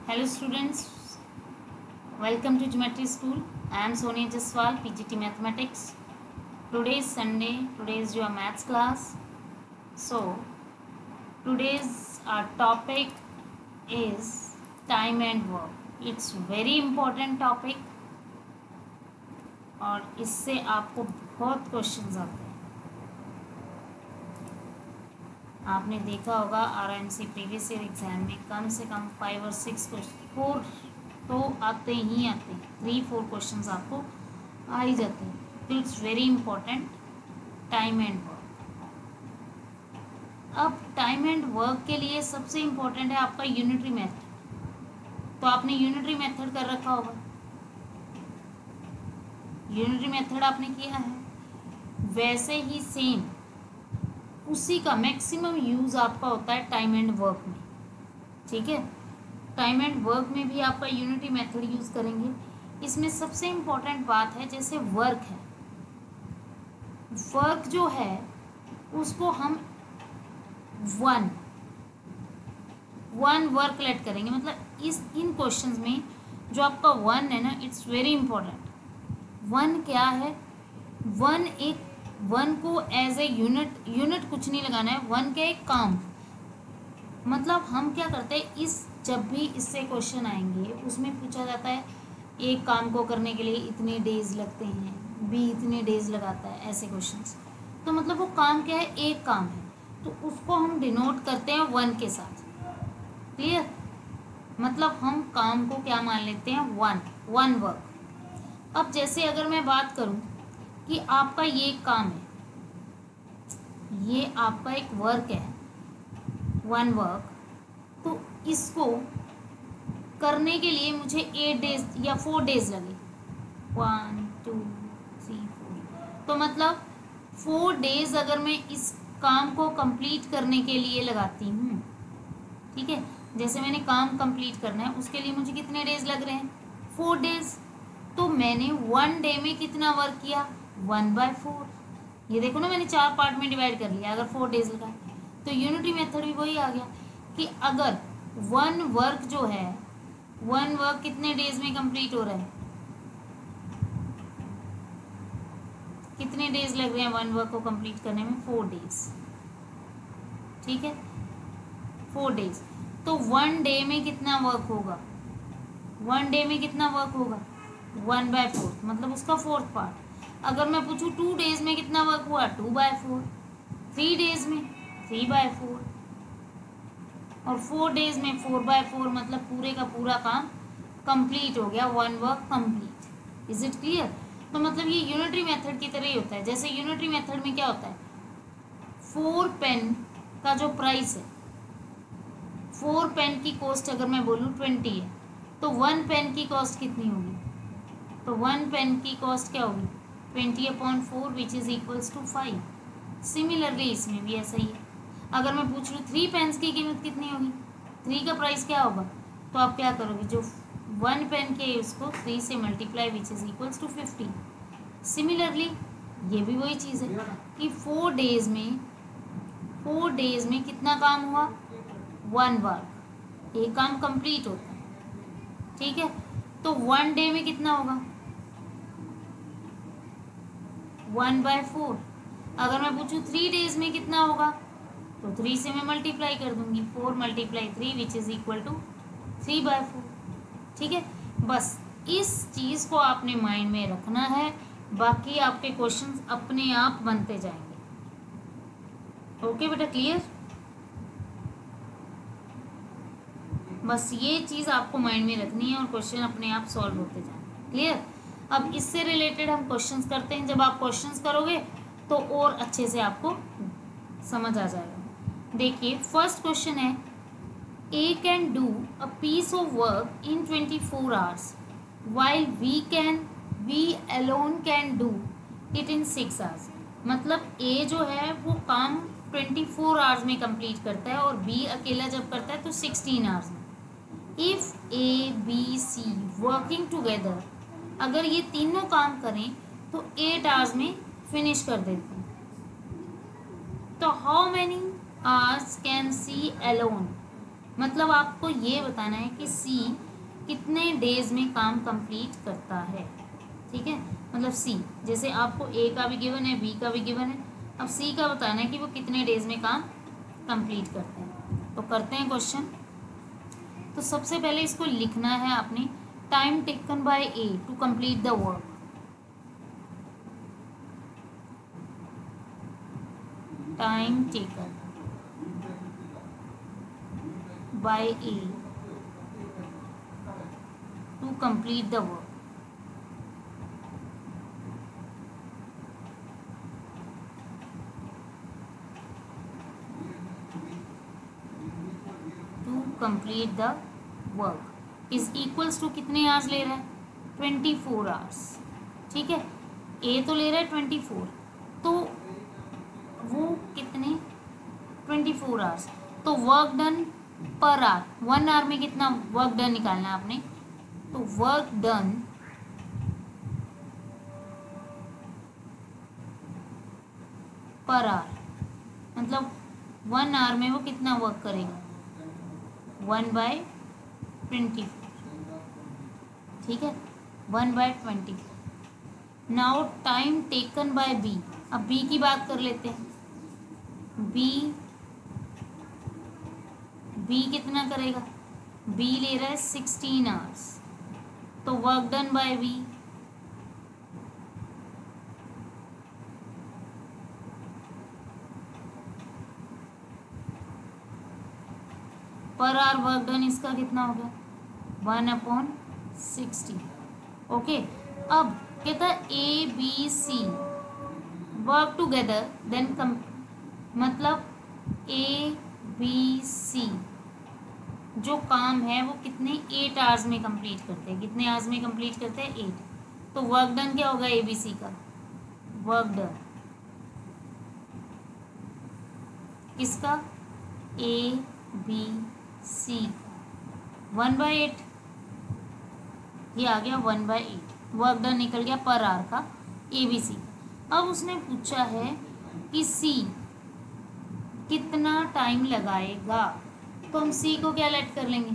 Hello students, welcome to Geometry School. I am Sonia Jaswal, PGT Mathematics. Today is Sunday, today is your maths class. So, today's our topic is time and work. It's very important topic और इससे आपको बहुत questions आते हैं. आपने देखा होगा RMC previous year exam में कम से कम 5 और 6 क्वेश्चन 4 तो आते ही आते हैं. 3-4 क्वेश्चंस आपको आ ही जाते हैं. तो it's very important time and work. अब टाइम एंड वर्क के लिए सबसे इम्पोर्टेंट है आपका यूनिटरी मेथड. तो आपने यूनिटरी मेथड कर रखा होगा. यूनिटरी मेथड आपने किया है, वैसे ही सेम उसी का मैक्सिमम यूज़ आपका होता है टाइम एंड वर्क में. ठीक है, टाइम एंड वर्क में भी आपका यूनिटरी मेथड यूज़ करेंगे. इसमें सबसे इम्पोर्टेंट बात है जैसे वर्क है, वर्क जो है उसको हम वन वर्क लेट करेंगे. मतलब इन क्वेश्चंस में जो आपका वन है ना, इट्स वेरी इंपॉर्टेंट. वन क्या है? वन को एज ए यूनिट कुछ नहीं लगाना है. वन क्या एक काम. मतलब हम क्या करते हैं, जब भी इससे क्वेश्चन आएंगे उसमें पूछा जाता है एक काम को करने के लिए इतने डेज लगते हैं, बी इतने डेज लगाता है, ऐसे क्वेश्चंस. तो मतलब वो काम क्या है? एक काम है. तो उसको हम डिनोट करते हैं वन के साथ. क्लियर? मतलब हम काम को क्या मान लेते हैं? One work. अब जैसे अगर मैं बात करूं कि आपका ये काम है, ये आपका एक वर्क है, वन वर्क. तो इसको करने के लिए मुझे 8 डेज या 4 डेज लगे. 1 2 3 4. तो मतलब 4 डेज अगर मैं इस काम को कंप्लीट करने के लिए लगाती हूँ. ठीक है, जैसे मैंने काम कंप्लीट करना है उसके लिए मुझे कितने डेज लग रहे हैं? 4 डेज. तो मैंने 1 डे में कितना वर्क किया? 1/4. ये देखो ना, मैंने 4 पार्ट में डिवाइड कर लिया अगर 4 डेज लगा. तो यूनिटरी मेथड भी वही आ गया कि अगर वन वर्क जो है, वन वर्क कितने डेज में कंप्लीट हो रहा है? कितने डेज लग रहे हैं वन वर्क को कंप्लीट करने में? 4 डेज. ठीक है, 4 डेज. तो 1 डे में कितना वर्क होगा? 1 डे में कितना वर्क होगा? 1/4. मतलब उसका 4th पार्ट. अगर मैं पूछूं 2 डेज में कितना वर्क हुआ? 2/4. 3 डेज में 3/4 और 4 डेज में 4/4. मतलब पूरे का पूरा काम कंप्लीट हो गया, one work complete. Is it clear? तो मतलब ये यूनिटरी मेथड की तरह ही होता है. जैसे यूनिटरी मेथड में क्या होता है, 4 पेन का जो प्राइस है, 4 पेन की कॉस्ट अगर मैं बोलूँ 20 है, तो 1 पेन की कॉस्ट कितनी होगी? तो 1 पेन की कॉस्ट क्या होगी? 20/4 which is equals to 5. Similarly इसमें भी ऐसा ही है. अगर मैं पूछ लूँ 3 पेन्स की कीमत कितनी होगी, 3 का प्राइस क्या होगा? तो आप क्या करोगे, जो 1 पेन के उसको 3 से multiply which is equals to 50. Similarly ये भी वही चीज़ है कि 4 डेज में कितना काम हुआ? 1 वर्क. एक काम कंप्लीट होता है. ठीक है, तो 1 डे में कितना होगा? 1/4. अगर मैं पूछूं 3 डेज में कितना होगा, तो 3 से मैं मल्टीप्लाई कर दूंगी. 4 × 3 विच इज इक्वल टू 3/4. ठीक है, बस इस चीज़ को आपने माइंड में रखना है. बाकी आपके क्वेश्चंस अपने आप बनते जाएंगे. ओके बेटा, क्लियर? बस ये चीज़ आपको माइंड में रखनी है और क्वेश्चन अपने आप सॉल्व होते जाएंगे. क्लियर? अब इससे रिलेटेड हम क्वेश्चंस करते हैं. जब आप क्वेश्चंस करोगे तो और अच्छे से आपको समझ आ जाएगा. देखिए, फर्स्ट क्वेश्चन है, A can do a piece of work in 24 hours while we alone can do it in 6 hours. मतलब A जो है वो काम 24 आवर्स में कंप्लीट करता है और B अकेला जब करता है तो 16 आवर्स में. If A B C working together, अगर ये तीनों काम करें तो 8 आवर्स में फिनिश कर देते हैं. तो how many hours can C alone? मतलब आपको ये बताना है कि सी कितने डेज में काम कंप्लीट करता है। ठीक है, मतलब सी, जैसे आपको ए का भी गिवन है, बी का भी गिवन है, अब सी का बताना है कि वो कितने डेज में काम कंप्लीट करते हैं। तो करते हैं क्वेश्चन। तो सबसे पहले इसको लिखना है आपने, time taken by A to complete the work. Time taken by A to complete the work. To complete the work is equals to कितने आवर्स ले रहा है, 24 आवर्स। ठीक है, ए तो ले रहा है 24, तो वो कितने 24 आवर्स, तो work done per hour, 1 hour में कितना वर्क डन निकालना है आपने। तो वर्क डन पर आवर, मतलब 1 आवर में वो कितना वर्क करेगा, 1/24। ठीक है, 1/24। Now time taken by B, अब बी की बात कर लेते हैं। बी कितना करेगा, बी ले रहा है 16 आवर्स, तो work done by B per hour work done इसका कितना हो गया, 1/60। ओके, अब कहता है A B C work together then मतलब ए बी सी जो काम है वो कितने 8 आवर्स में कंप्लीट करते हैं। कितने आवर्स में कंप्लीट करते हैं, 8। तो वर्क डन क्या होगा ए बी सी का, वर्क डन किसका, ए बी सी, 1/8। ये आ गया 1/8, वर्क डन निकल गया पर आवर का ए बी सी। अब उसने पूछा है कि सी कितना टाइम लगाएगा, तो हम सी को क्या लेट कर लेंगे,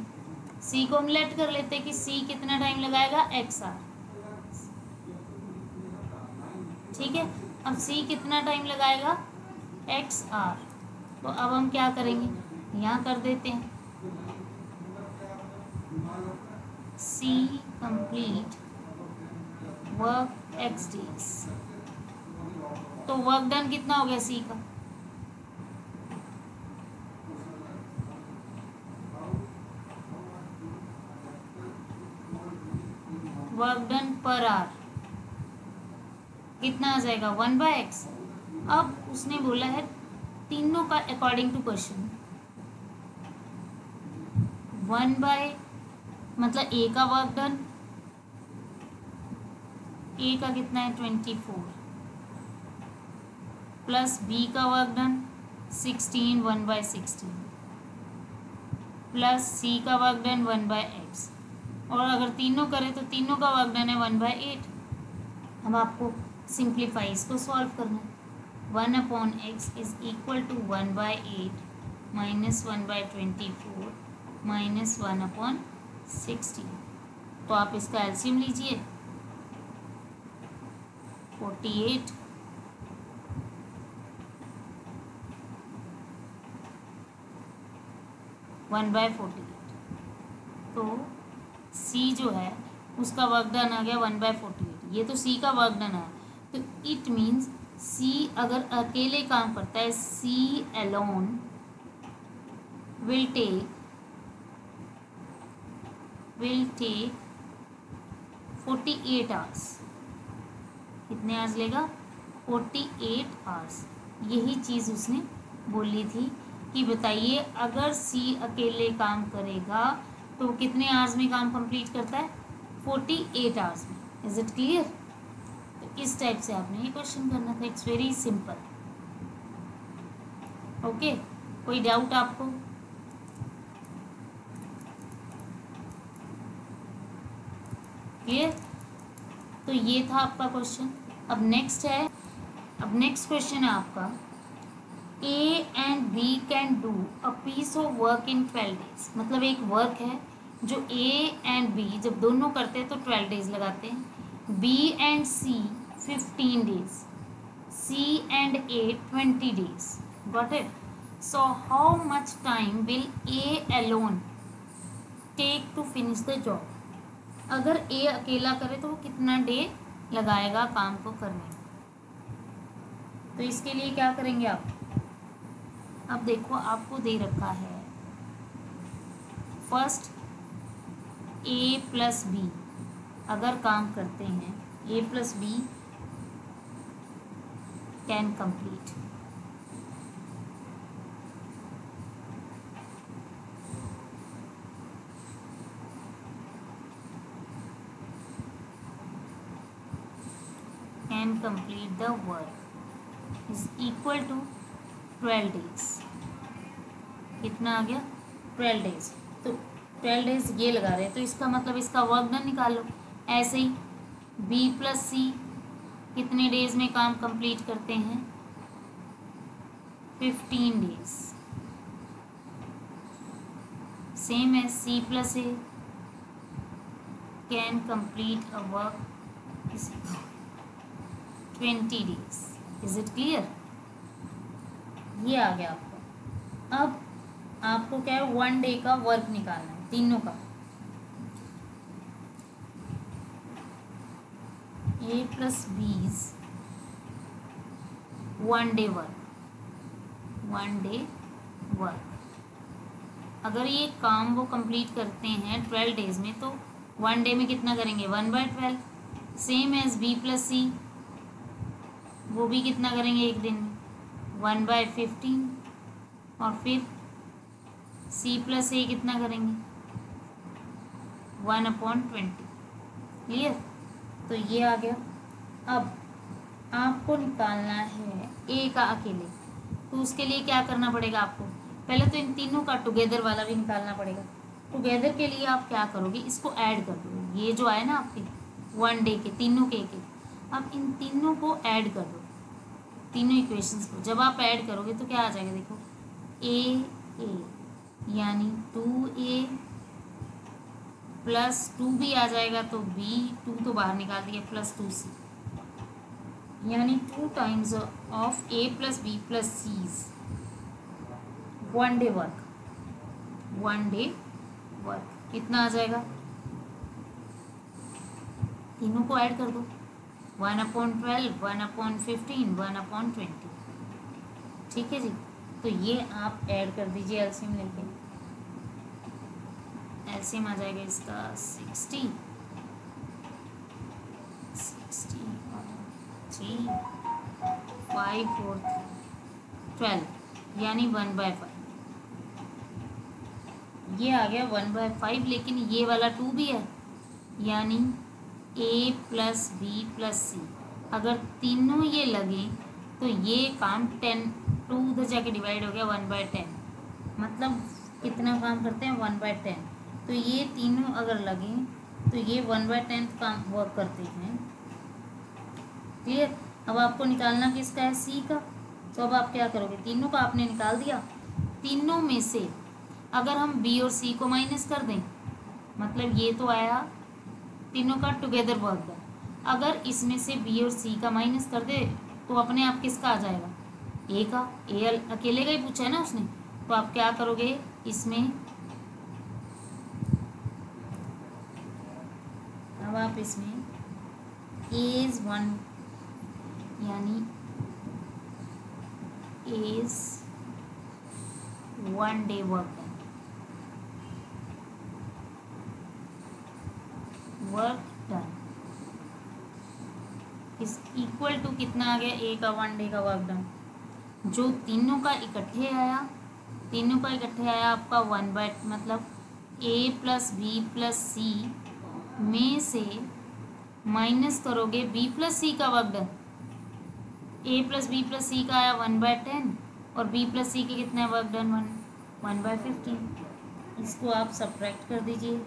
सी को हम लेट कर लेते हैं कि सी कितना टाइम लगाएगा, एक्स आर। ठीक है, अब सी कितना टाइम लगाएगा, एक्स आर। तो अब हम क्या करेंगे, यहाँ कर देते हैं सी कंप्लीट वर्क एक्स डेज। तो वर्क डन कितना हो गया सी का, वर्क डन पर आवर कितना आ जाएगा, 1/x। अब उसने बोला है तीनों का अकॉर्डिंग टू क्वेश्चन, 1 मतलब ए का वर्क डन, ए का कितना है 24, प्लस बी का वर्क डन 16, 1/16, प्लस सी का वर्क डन 1/x, और अगर तीनों करें तो तीनों का वर्क डन है 1/8। अब आपको सिंप्लीफाई इसको सॉल्व करना है, 1/x is equal to 1/8 minus 1/24 minus 1/16। तो आप इसका एलसीएम लीजिए, 48 1/48। तो सी जो है उसका वर्क डन आ गया 1/48। ये तो सी का वर्क डन है, तो इट मीन्स सी अगर अकेले काम करता है, C alone will take 48 hours. कितने आवर्स लेगा, 48 आवर्स। यही चीज़ उसने बोली थी कि बताइए अगर सी अकेले काम करेगा तो वो कितने आवर्स में काम कंप्लीट करता है, 48 आवर्स में। Is it clear. तो इस टाइप से आपने ये क्वेश्चन करना था, इट्स वेरी सिंपल। ओके, कोई डाउट आपको, क्लियर। तो ये था आपका क्वेश्चन। अब नेक्स्ट क्वेश्चन है आपका A and B can do a piece of work in 12 days. मतलब एक वर्क है जो ए एंड बी जब दोनों करते हैं तो 12 डेज लगाते हैं, B and C 15 days, C and A 20 days. Got it? So how much time will A alone take to finish the job? अगर ए अकेला करे तो वो कितना डे लगाएगा काम को करने में? तो इसके लिए क्या करेंगे आप? अब देखो आपको दे रखा है फर्स्ट ए प्लस बी अगर काम करते हैं, A plus B can complete. Can complete the work is equal to 12 days. कितना आ गया? 12 डेज। तो 12 डेज ये लगा रहे हैं तो इसका मतलब इसका वर्क डन निकालो। ऐसे ही बी प्लस सी कितने डेज में काम कंप्लीट करते हैं? 15 डेज। सेम है C plus A can complete a work 20 days. Is it clear? ये आ गया आपको। अब आपको क्या है, 1 डे का वर्क निकालना है तीनों का। ए प्लस बीज 1 डे वर्क, 1 डे वर्क। अगर ये काम वो कंप्लीट करते हैं 12 डेज में तो 1 डे में कितना करेंगे? 1/12। सेम एज बी प्लस सी, वो भी कितना करेंगे एक दिन में? 1/15। और फिर सी प्लस ए कितना करेंगे? 1/20। क्लियर? तो ये आ गया। अब आपको निकालना है ए का अकेले, तो उसके लिए क्या करना पड़ेगा आपको? पहले तो इन तीनों का टुगेदर वाला भी निकालना पड़ेगा। टुगेदर के लिए आप क्या करोगे? इसको ऐड कर दो। ये जो आए ना आपके 1 डे के तीनों के एक, अब इन तीनों को ऐड कर दो, तीनों इक्वेशंस को। जब आप ऐड करोगे तो क्या आ जाएगा? देखो ए यानी 2a प्लस 2 भी आ जाएगा तो b, 2 तो बाहर निकाल दिया, प्लस 2c यानी 2 times of a plus b plus c's 1 day work. 1 day work कितना आ जाएगा? तीनों को ऐड कर दो, 1/12, 1/15, 1/20। ठीक है जी। तो ये आप ऐड कर दीजिए एलसीएम लेके। एलसीएम आ जाएगा इसका 60 और 3 5 और 12 यानी 1/5। ये आ गया 1/5, लेकिन ये वाला 2 भी है यानी ए प्लस बी प्लस सी। अगर तीनों ये लगे तो ये काम 10, 2 उधर जाके डिवाइड हो गया 1/10। मतलब कितना काम करते हैं? 1/10। तो ये तीनों अगर लगे तो ये 1/10 काम वर्क करते हैं। क्लियर? अब आपको निकालना किसका है? सी का। तो अब आप क्या करोगे? तीनों का आपने निकाल दिया, तीनों में से अगर हम बी और सी को माइनस कर दें, मतलब ये तो आया तीनों का टुगेदर वर्क डन। अगर इसमें से बी और सी का माइनस कर दे तो अपने आप किसका आ जाएगा? ए का। ए अकेले का ही पूछा है ना उसने। तो आप क्या करोगे इसमें? अब आप इसमें एज 1 यानी A's 1 day work done, work done is equal to कितना आ गया? ए का 1 डे का वर्क डन। जो तीनों का इकट्ठे आया, तीनों का इकट्ठे आया आपका 1/, मतलब ए प्लस बी प्लस सी में से माइनस करोगे बी प्लस सी का वर्क डन। ए प्लस बी प्लस सी का आया 1/10 और बी प्लस सी के कितना है वर्क डन? 1/15। इसको आप सब्ट्रैक्ट कर दीजिए।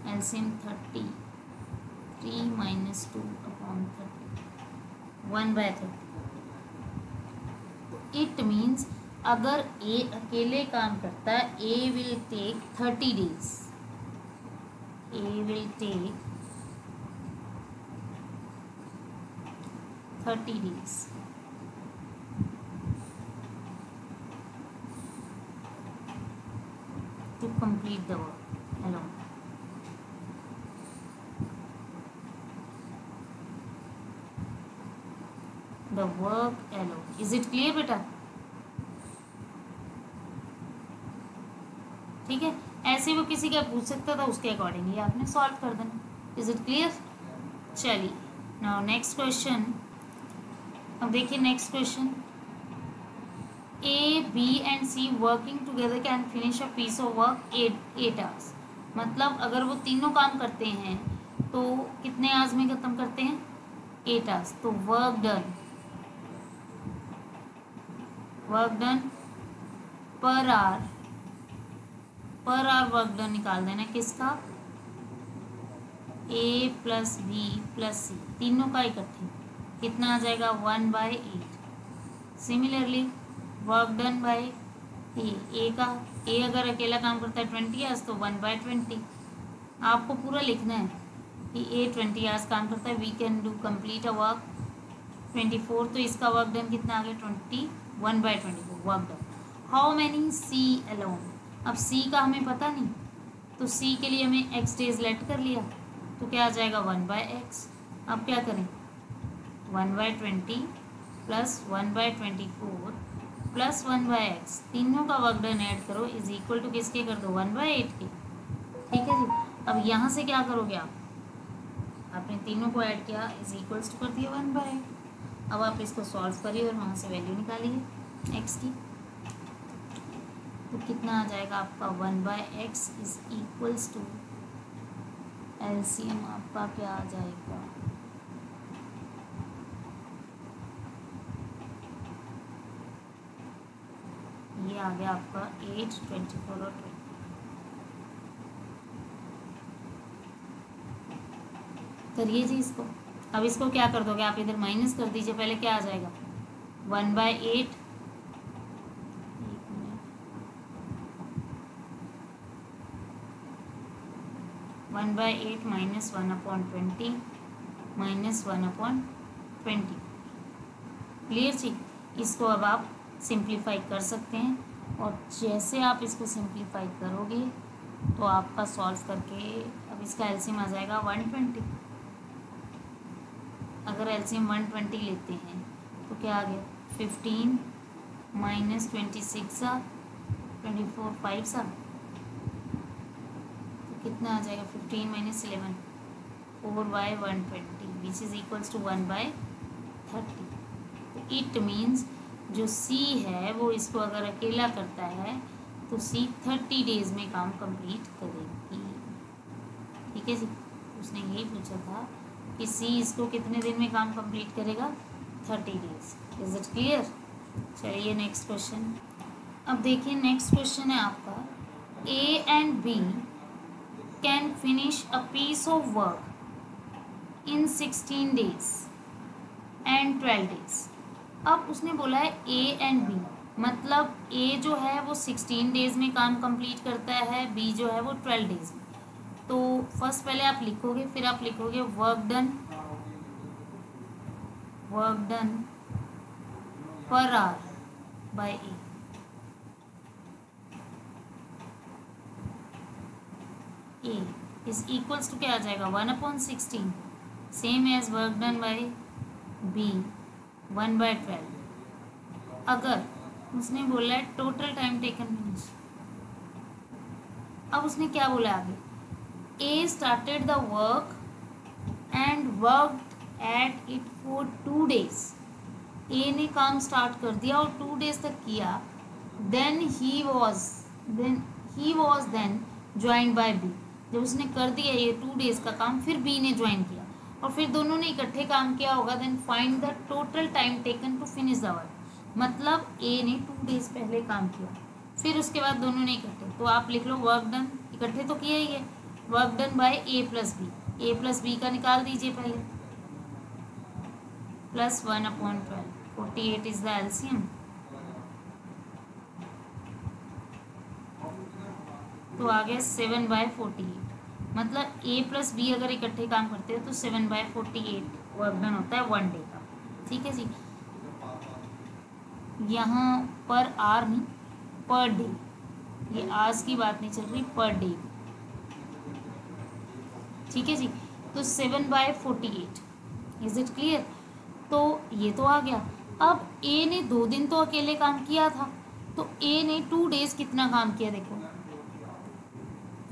एलसीएम 30, 3 - 2/30, 1/30। इट मीन्स अगर ए अकेले काम करता है, A will take 30 days, A will take 30 days to complete the work alone. The work alone. Is it clear बेटा? ठीक है, ऐसे वो किसी का पूछ सकता था, उसके अकॉर्डिंगली आपने सॉल्व कर देना. Is it clear? चलिए नाउ नेक्स्ट क्वेश्चन. अब देखिए next question. A B and C working together can finish a piece of work 8 hours. मतलब अगर वो तीनों काम करते हैं तो कितने आवर्स में ख़त्म करते हैं? 8 hours. तो work done per hour work done निकाल देना किसका? ए प्लस बी प्लस सी, तीनों का इकट्ठे कितना आ जाएगा? 1/8. सिमिलरली वर्क डन बाय ए का, ए अगर अकेला काम करता है 20 hours तो 1/20. आपको पूरा लिखना है कि ए 20 hours काम करता है. We can do complete a work 24, तो इसका वर्क डन कितना आ गया? 21/24 work done. How many C alone. अब सी का हमें पता नहीं, तो सी के लिए हमें एक्स डेज लेट कर लिया, तो क्या आ जाएगा? 1/x. अब क्या करें? 1/20 प्लस 1/24 प्लस 1/x, तीनों का वर्क डन ऐड करो इज इक्वल टू किसके कर दो? 1/8 के. ठीक है जी. अब यहाँ से क्या करोगे आप? आपने तीनों को ऐड किया, इज इक्वल्स टू कर दिया 1/8. अब आप इसको सॉल्व करिए और वहाँ से वैल्यू निकालिए एक्स की. तो कितना आ जाएगा आपका? 1/x is equals to LCM आपका क्या आ जाएगा? ये आ गया आपका 8, 24 और 20. करिए जी इसको. अब इसको क्या कर दोगे आप? इधर माइनस कर दीजिए. पहले क्या आ जाएगा? 1/8 1/8 माइनस 1/20 माइनस 1/20. क्लियर जी. इसको अब आप सिंप्लीफाई कर सकते हैं, और जैसे आप इसको सिंप्लीफाई करोगे तो आपका सॉल्व करके अब इसका एलसीएम आ जाएगा 120. अगर एलसीएम 120 लेते हैं तो क्या आ गया? 15 माइनस 26 24 5 कितना आ जाएगा? 15 minus 11 4/120 which is equals to 1/30. तो इट मीन्स जो सी है वो इसको अगर अकेला करता है तो सी 30 डेज में काम कंप्लीट करेगी. ठीक है जी. उसने यही पूछा था कि सी इसको कितने दिन में काम कंप्लीट करेगा? 30 डेज. Is it clear? चलिए नेक्स्ट क्वेश्चन. अब देखिए नेक्स्ट क्वेश्चन है आपका. A and B can finish a piece of work in 16 days and 12 days. अब उसने बोला है ए एंड बी, मतलब ए जो है वो 16 days में काम कंप्लीट करता है, बी जो है वो 12 days में. तो फर्स्ट पहले आप लिखोगे, फिर आप लिखोगे work done per hour by A. A is equals to क्या आ जाएगा? 1/16 same as work done by B 1/12. अगर उसने बोला है टोटल टाइम टेकन फिनिश, अब उसने क्या बोला आगे? A started the work and worked at it for 2 days. A ने काम स्टार्ट कर दिया और 2 days तक किया. Then he was then joined by B. जब उसने कर दिया ये 2 days का काम, फिर बी ने ज्वाइन किया और फिर दोनों ने इकट्ठे काम किया होगा. Then find the total time taken to finish the work. मतलब ए ने 2 days पहले काम किया, फिर उसके बाद दोनों ने इकट्ठे. तो आप लिख लो वर्क डन, इकट्ठे तो किया ही है, work done by A plus B. A plus B का निकाल दीजिए पहले, प्लस 1/12. 48 is the LCM. तो आ गया 7/48। मतलब ए प्लस बी अगर इकट्ठे काम करते हो तो 7/48 वर्क डन होता है 1 डे का। ठीक है जी, यहाँ पर आर नहीं, पर डे, ये आज की बात नहीं चल रही, पर डे। ठीक है जी, तो 7/48, इज इट क्लियर। तो ये तो आ गया। अब ए ने 2 दिन तो अकेले काम किया था, तो ए ने 2 डेज कितना काम किया, देखो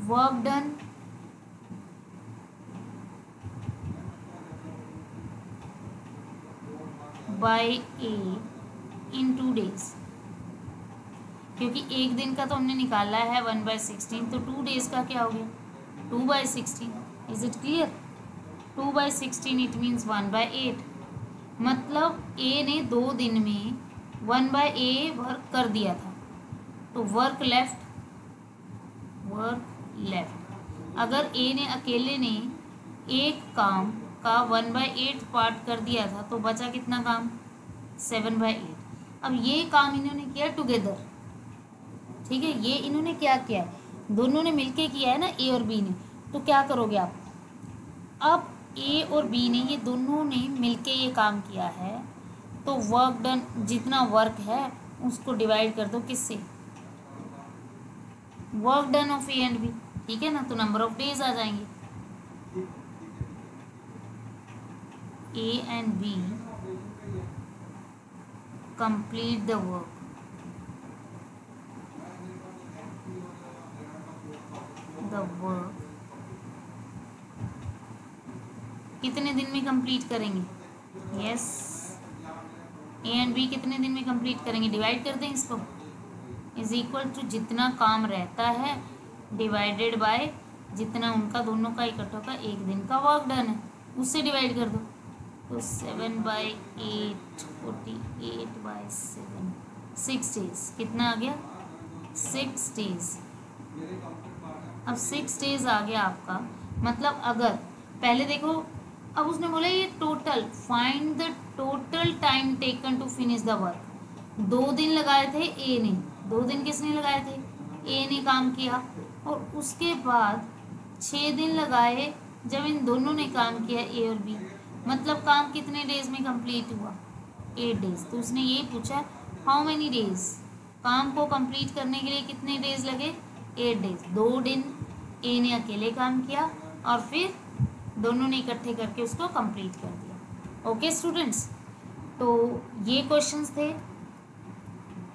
work done by A in 2 days, क्योंकि एक दिन का तो हमने निकाला है 1/16, तो 2 डेज का क्या हो गया 2/16। Is it clear. 2/16 it means 1/8। मतलब ए ने 2 दिन में 1/a वर्क कर दिया था, तो वर्क लेफ्ट अगर ए ने अकेले ने एक काम का 1/8 पार्ट कर दिया था तो बचा कितना काम 7/8। अब ये काम इन्होंने किया टुगेदर। ठीक है, ये इन्होंने क्या किया है, दोनों ने मिलके किया है ना, ए और बी ने। तो क्या करोगे आप, अब ए और बी ने, ये दोनों ने मिलके ये काम किया है, तो वर्क डन, जितना वर्क है उसको डिवाइड कर दो किससे, work done of A and B. ठीक है ना, तो नंबर ऑफ डेज आ जाएंगे। A and B complete the work, कितने दिन में कंप्लीट करेंगे, यस, ए एंड बी कितने दिन में कंप्लीट करेंगे, डिवाइड कर दें इसको, इज इक्वल टू जितना काम रहता है डिवाइडेड बाय जितना उनका दोनों का इकट्ठों का एक दिन का वर्क डन है, उससे डिवाइड कर दो। तो 7/8 48/7 6 डेज, कितना आ गया 6 डेज। अब 6 डेज आ गया आपका। मतलब अगर पहले देखो, अब उसने बोला ये total, find the total time taken to finish the work. 2 दिन लगाए थे ए ने, 2 दिन किसने लगाए थे, ए ने काम किया, और उसके बाद 6 दिन लगाए जब इन दोनों ने काम किया ए और बी। मतलब काम कितने डेज में कंप्लीट हुआ 8 डेज। तो उसने ये पूछा हाउ मैनी डेज, काम को कंप्लीट करने के लिए कितने डेज लगे 8 डेज। 2 दिन ए ने अकेले काम किया और फिर दोनों ने इकट्ठे करके उसको कंप्लीट कर दिया। ओके स्टूडेंट्स, तो ये क्वेश्चंस थे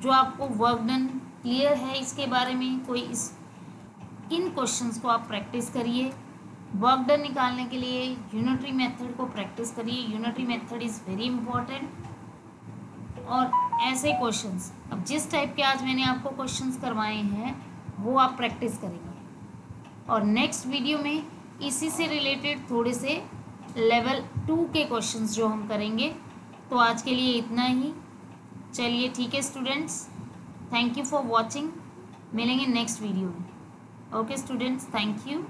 जो आपको वर्क डन क्लियर है इसके बारे में। कोई इन क्वेश्चंस को आप प्रैक्टिस करिए। वर्क डन निकालने के लिए यूनिटरी मेथड को प्रैक्टिस करिए, unitary method is very important. और ऐसे क्वेश्चंस, अब जिस टाइप के आज मैंने आपको क्वेश्चंस करवाए हैं वो आप प्रैक्टिस करेंगे, और नेक्स्ट वीडियो में इसी से रिलेटेड थोड़े से लेवल 2 के क्वेश्चंस जो हम करेंगे। तो आज के लिए इतना ही, चलिए ठीक है students, thank you for watching, मिलेंगे नेक्स्ट वीडियो में। Okay students, thank you.